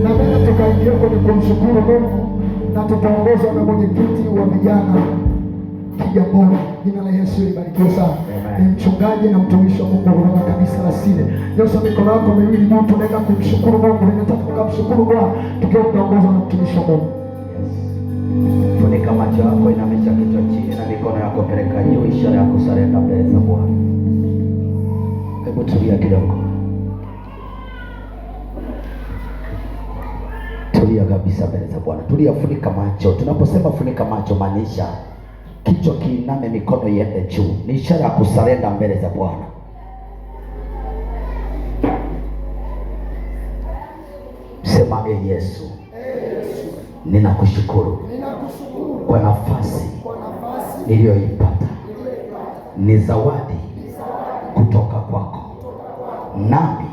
Napenda tukaingia kwenye kumshukuru Mungu na tutaongozwa na mwenyekiti wa vijana Kigamboni. Jina la Yesu libarikiwe sana. Ni mchungaji na mtumishi wa Mungu kutoka kanisa la Sile. Nyosha mikono yako miwili juu, tunaenda kumshukuru Mungu. Ninataka tukamshukuru Bwana tukiwa tunaongozwa na mtumishi wa Mungu. Funika macho yako, inamisha kichwa chini na mikono yako peleka juu, ishara ya kusarenda mbele za Bwana. Hebu tulia kidogo. Tulia kabisa mbele za Bwana. Tulia, funika macho. Tunaposema funika macho, maanisha kichwa kiiname, mikono iende juu. Ni ishara ya kusarenda mbele za Bwana. Sema, Yesu, ninakushukuru kwa nafasi niliyoipata. Ni zawadi kutoka kwako, nami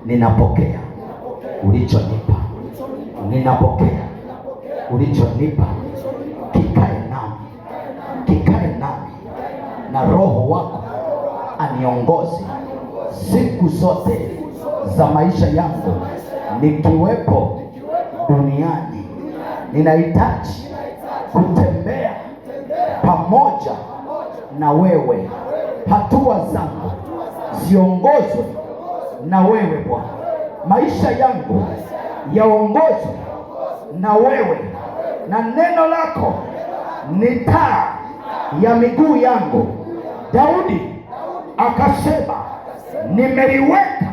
ninapokea ulichonipa. Ninapokea ulichonipa. Kikae nami na Roho wako aniongoze siku zote za maisha yangu nikiwepo duniani. Ninahitaji kutembea pamoja na wewe. Hatua zangu ziongozwe na wewe Bwana. Maisha yangu yaongozwe na wewe, na neno lako ni taa ya miguu yangu. Daudi akasema, nimeliweka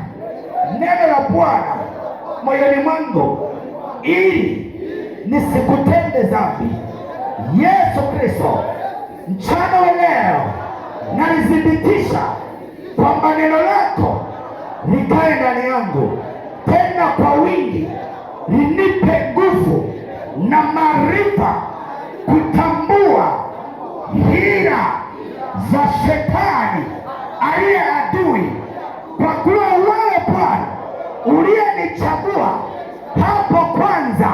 neno la Bwana moyoni mwangu ili nisikutende dhambi. Yesu Kristo, mchana wa leo nalithibitisha kwamba neno lako likae ndani yangu tena kwa wingi, linipe nguvu na maarifa kutambua hila za shetani aliye adui, kwa kuwa wewe Bwana uliyenichagua hapo kwanza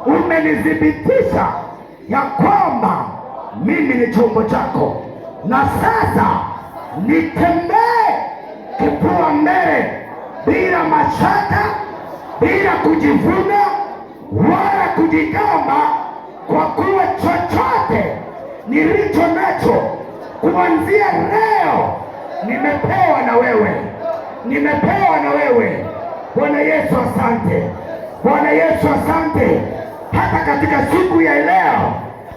umenithibitisha ya kwamba mimi ni chombo chako, na sasa nitembee kifua mbele bila mashaka, bila kujivuna wala kujigamba, kwa kuwa chochote nilicho nacho kuanzia leo nimepewa na wewe. Nimepewa na wewe. Bwana Yesu asante. Bwana Yesu asante. Hata katika siku ya leo